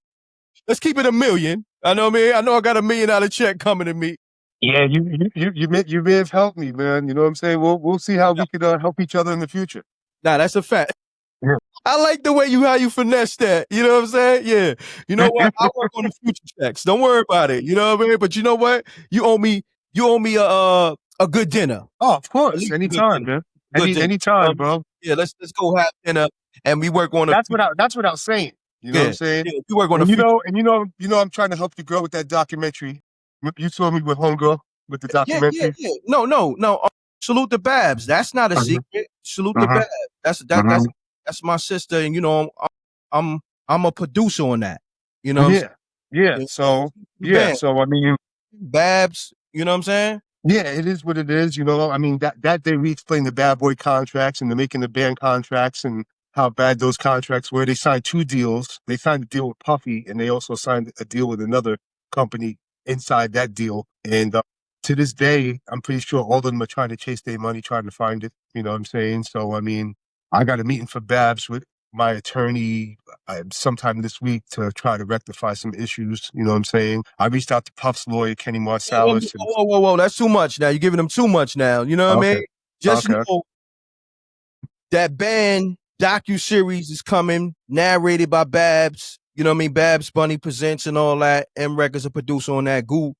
let's keep it 1 million. I know, man. I know I got $1 million check coming to me. Yeah, you may have helped me, man. You know what I'm saying? We'll see how we could help each other in the future. Nah, that's a fact. Yeah. I like the way how you finesse that. You know what I'm saying? Yeah. You know what? I'll work on the future checks. Don't worry about it. You know what I mean? But you know what? You owe me a good dinner. Oh, of At course. least a good Anytime, dinner. man. Good dinner. Anytime, bro. Yeah, let's go have dinner and we work on That's without saying. You know what I'm saying? yeah, we work on And the future. I'm trying to help you grow with that documentary. You saw me with Homegirl with the documentary. Yeah. No. Salute the Babs. That's not a Mhm, secret. Salute the mhm, Babs. mhm. That's my sister, and I'm a producer on that. You know what I'm saying? Yeah. Yeah. Yeah. Bam. So I mean, Babs, you know what I'm saying? yeah, it is what it is. You know, I mean that day we explained the bad boy contracts and the making the band contracts and how bad those contracts were. They signed 2 deals. They signed a deal with Puffy, and they also signed a deal with another company inside that deal. And to this day, I'm pretty sure all of them are trying to chase their money, trying to find it. You know what I'm saying? So I mean, I got a meeting for Babs with my attorney sometime this week to try to rectify some issues. You know what I'm saying? I reached out to Puff's lawyer, Kenny Marsalis. And, Whoa. That's too much now. You're giving them too much now. You know what I okay. mean? Just Okay. know that band docu-series is coming, narrated by Babs. You know what I mean? Babs Bunny presents and all that. M.Reck is a producer on that. Goo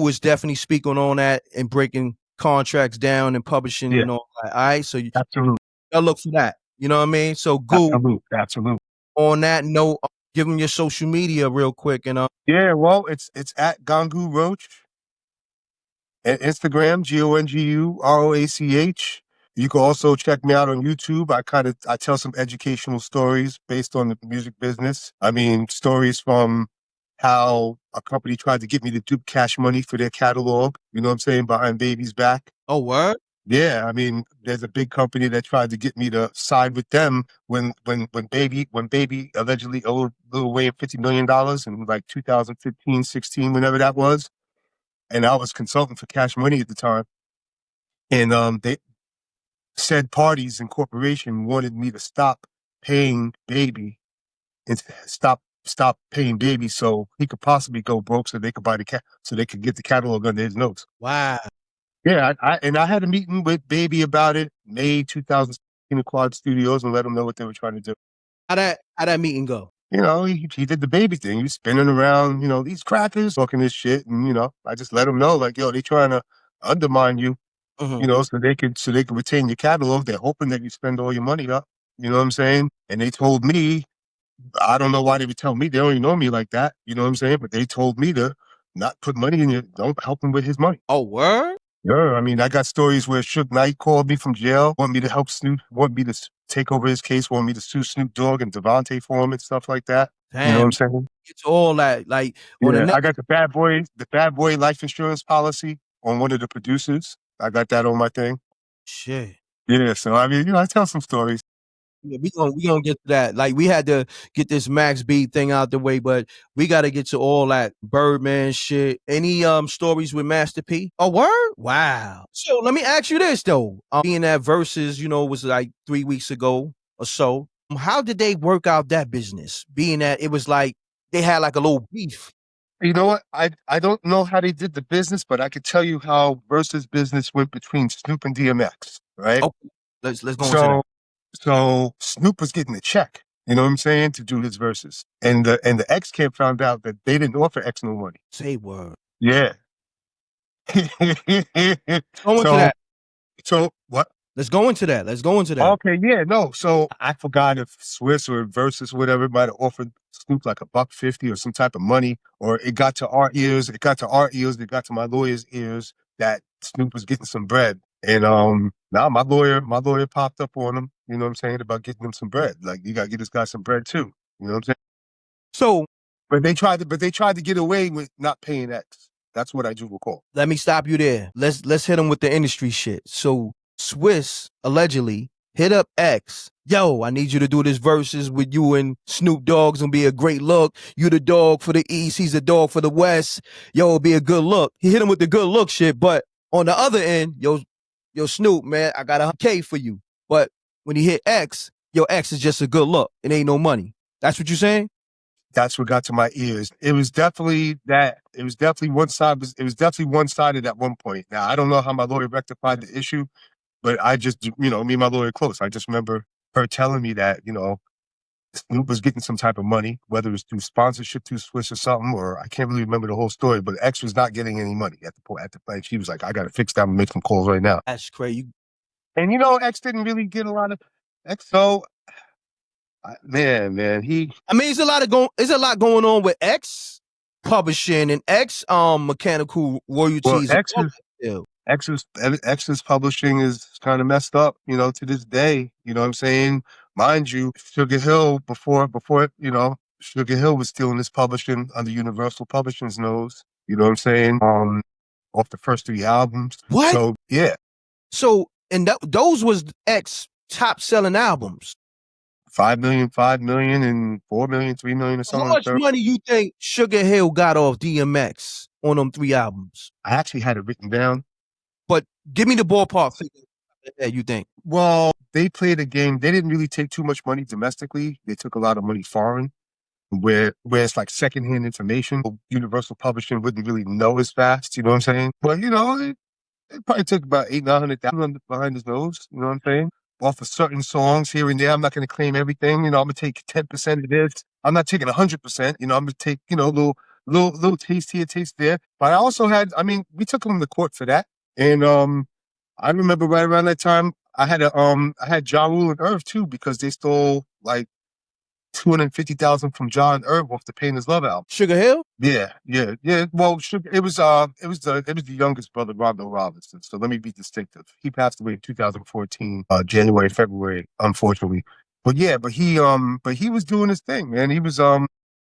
is definitely speaking on that and breaking contracts down and publishing and all that. All right? So you Absolutely. gotta look for that. You know what I mean? So Goo, Absolutely. on that note, give them your social media real quick and Yeah, well, it's at Gangu Roach at Instagram, GONGUROACH. You can also check me out on YouTube. I tell some educational stories based on the music business. I mean, stories from how a company tried to get me to dupe Cash Money for their catalog, you know what I'm saying, behind Baby's back. oh, word? Yeah, I mean, there's a big company that tried to get me to side with them when Baby allegedly owed Lil Wayne $50 million in like 2015, 16, whenever that was. And I was consulting for Cash Money at the time. And they said parties and corporation wanted me to stop paying Baby and stop paying Baby so he could possibly go broke so they could so they could get the catalog under his notes. Wow. Yeah, I had a meeting with Baby about it, May 2016 at Quad Studios, and let them know what they were trying to do. How that meeting go? You know, he did the Baby thing. He was spinning around, these crackers, talking this shit, and I just let him know, like, yo, they trying to undermine you, so they could retain your catalog. They're hoping that you spend all your money up. You know what I'm saying? And they told me, I don't know why they would tell me. They don't even know me like that. You know what I'm saying? But they told me to not put money in don't help him with his money. Oh, word? Yeah, I mean, I got stories where Suge Knight called me from jail, want me to help Snoop, want me to take over his case, want me to sue Snoop Dogg and Devontae for him and stuff like that. Damn. You know what I'm saying? It's all that, like, on the next. I got the Bad Boy life insurance policy on one of the producers. I got that on my thing. Shit. Yeah, so I mean, I tell some stories. Yeah, we gonna get to that. Like, we had to get this Max B thing out the way, but we got to get to all that Birdman shit. Any stories with Master P? Oh, word? Wow. So let me ask you this though. Being that Versus, was like 3 weeks ago or so. How did they work out that business? Being that it was like they had like a little beef. You know what? I don't know how they did the business, but I could tell you how Versus business went between Snoop and DMX, right? Okay, let's go into that. So Snoop was getting a check, you know what I'm saying, to do his verses. And the X camp found out that they didn't offer X no money. Say word. Yeah. Go into that. So what? Let's go into that. Okay, yeah, no. So I forgot if Swiss or Versus, whatever, might have offered Snoop like $150 or some type of money, or it got to our ears. It got to my lawyer's ears that Snoop was getting some bread. And now my lawyer popped up on him, you know what I'm saying, about getting him some bread. Like, you gotta get this guy some bread too. You know what I'm saying? So But they tried to get away with not paying X. That's what I do recall. let me stop you there. Let's hit him with the industry shit. So Swiss allegedly hit up X. Yo, I need you to do this verses with you and Snoop Dogg. It's gonna be a great look. You the dog for the East, he's the dog for the West. Yo, it'll be a good look. He hit him with the good look shit, but on the other end, yo Snoop, man, I got $100K for you. But when he hit X, yo, X is just a good look. It ain't no money. That's what you saying? That's what got to my ears. It was definitely that. It was definitely one side. It was definitely one-sided at one point. Now I don't know how my lawyer rectified the issue, but I just, me and my lawyer close. I just remember her telling me that, Snoop was getting some type of money, whether it was through sponsorship through Swiss or something, or I can't really remember the whole story. But X was not getting any money at the point. At the point, she was like, "I got to fix that and make some calls right now." That's crazy. And X didn't really get a lot of X. So, man, he. I mean, there's a lot going on with X publishing and X mechanical Well, royalties. X's publishing is kind of messed up, to this day. You know what I'm saying? Mind you, Sugar Hill before Sugar Hill was stealing his publishing under Universal Publishing's nose. You know what I'm saying? Off the first 3 albums. What? So yeah. So and those was X top selling albums. 5 million, 5 million, and 4 million, 3 million, or something. How much money you think Sugar Hill got off DMX on them 3 albums? I actually had it written down. But give me the ballpark figure that you think. Well, they played a game. They didn't really take too much money domestically. They took a lot of money foreign, where it's like secondhand information. Universal Publishing wouldn't really know as fast. You know what I'm saying? But it probably took about 800,000-900,000 behind his nose. You know what I'm saying? Off of certain songs here and there. I'm not going to claim everything. I'm going to take 10% of this. I'm not taking 100%. I'm going to take little taste here, taste there. But I also had. We took him to court for that. And I remember right around that time, I had Ja Rule and Irv too, because they stole like 250,000 from Ja and Irv off the Pain Is Love album. Sugar Hill? Yeah. Well, it was the youngest brother, Rondo Robinson. So let me be distinctive. He passed away in 2014, January, February, unfortunately. But he was doing his thing, man. He was I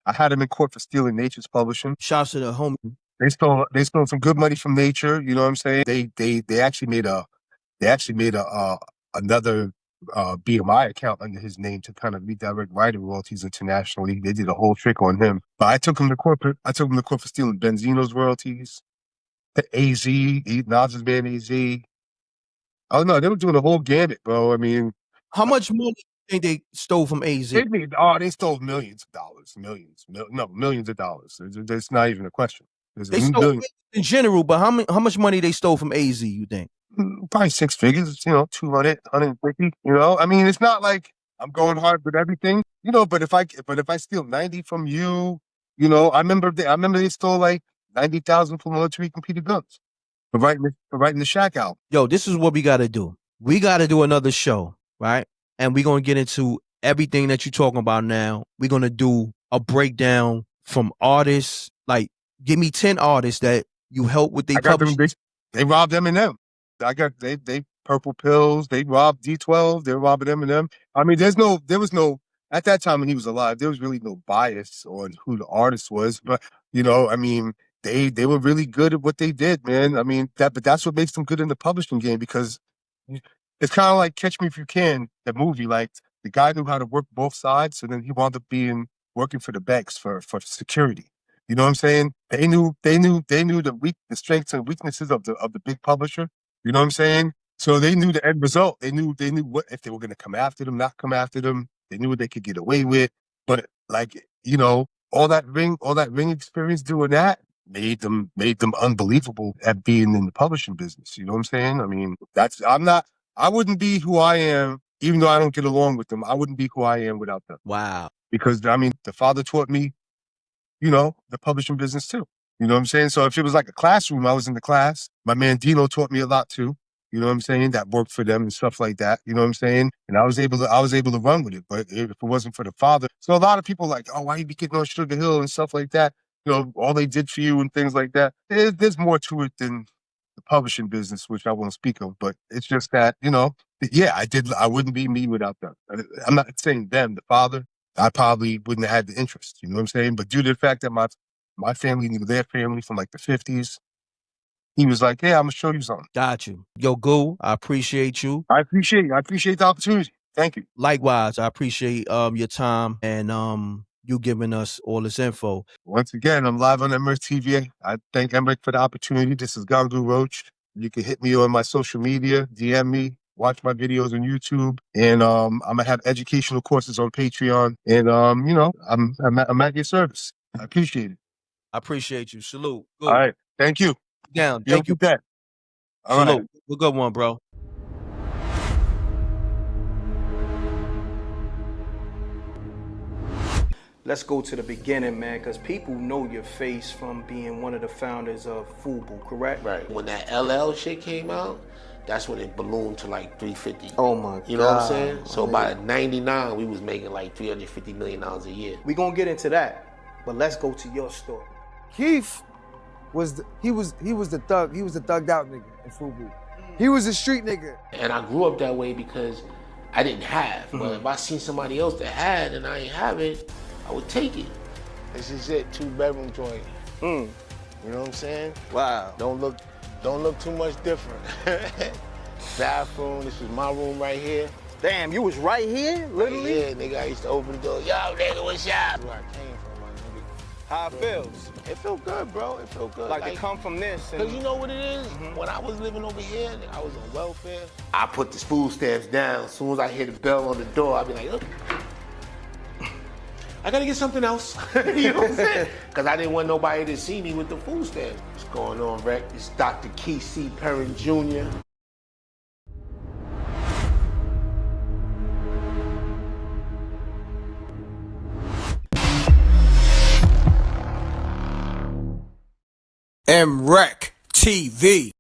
had him in court for stealing Nature's publishing. Shouts to the homie. They stole some good money from Nature. You know what I'm saying? They actually made another BMI account under his name to kind of redirect writing royalties internationally. They did a whole trick on him. But I took him to court for stealing Benzino's royalties, the AZ, Nas's band AZ. Oh no, they were doing the whole gamut, bro. I mean, how much money do you think they stole from AZ? They stole millions of dollars, millions of dollars. That's not even a question. They stole in general, but how much money they stole from AZ, you think? Probably 6 figures, 200, 150, I mean, it's not like I'm going hard with everything, but if I steal 90 from you, I remember they stole like 90,000 from Military Computer Guns for writing the Shaq album. Yo, this is what we got to do. We got to do another show, right? And we're going to get into everything that you're talking about now. We're going to do a breakdown from artists. Like, give me 10 artists that you help with their publishing. They robbed Eminem. They Purple Pills. They robbed D12. They're robbing Eminem. I mean, there was no at that time when he was alive. There was really no bias on who the artist was. But I mean, they were really good at what they did, man. I mean, but that's what makes them good in the publishing game, because it's kind of like Catch Me If You Can, the movie. Like, the guy knew how to work both sides, and then he wound up working for the banks for security. You know what I'm saying? They knew the strengths and weaknesses of the big publisher. You know what I'm saying? So they knew the end result. They knew what, if they were going to come after them, not come after them. They knew what they could get away with. But all that ring experience doing that made them unbelievable at being in the publishing business. You know what I'm saying? I mean, I wouldn't be who I am, even though I don't get along with them. I wouldn't be who I am without them. Wow. Because the father taught me, the publishing business too. You know what I'm saying? So if it was like a classroom, I was in the class. My man Dino taught me a lot too. You know what I'm saying? That worked for them and stuff like that. You know what I'm saying? And I was able to run with it. But if it wasn't for the father, so a lot of people like, oh, why you be getting on Sugar Hill and stuff like that? All they did for you and things like that. There's more to it than the publishing business, which I won't speak of. But it's just that, I wouldn't be me without them. I'm not saying them, the father. I probably wouldn't have had the interest. You know what I'm saying? But due to the fact that my family knew their family from like the 50s, he was like, "Yeah, I'm gonna show you something." Got you. Yo, Goo, I appreciate you. I appreciate the opportunity. Thank you. Likewise, I appreciate your time and you giving us all this info. Once again, I'm live on MRecktv. I thank M.Reck for the opportunity. This is Gangu Roach. You can hit me on my social media, DM me, watch my videos on YouTube, and I'm gonna have educational courses on Patreon, and you know, I'm at your service. I appreciate it. I appreciate you. Salute. All Good. right, thank you. Down. You have a Thank you. good day. All right. Salute. A good one, bro. Let's go to the beginning, man, because people know your face from being one of the founders of FUBU, correct? Right. When that LL shit came out, that's when it ballooned to like 350. Oh my God. You know what I'm saying? So by 99, we was making like $350 million a year. We gonna get into that, but let's go to your story. Keith was the thugged out nigga in FUBU. He was a street nigga. And I grew up that way because I didn't have. But if I seen somebody else that had and I ain't have it, I would take it. This is it, 2-bedroom joint. You know what I'm saying? Wow. Don't look too much different. Bathroom, this is my room right here. Damn, you was right here, literally? Yeah, nigga, I used to open the door, yo, nigga, what's up? Where I came from, my nigga. How it feels? It felt good, bro, it felt good. Like to come from this. Cause you know what it is? When I was living over here, I was on welfare. I put the food stamps down. As soon as I hear the bell on the door, I'll be like, look, I gotta get something else. You know what I'm saying? Because I didn't want nobody to see me with the food stamps. What's going on, Reck? It's Dr. Keith C. Perrin Jr. MRecktv.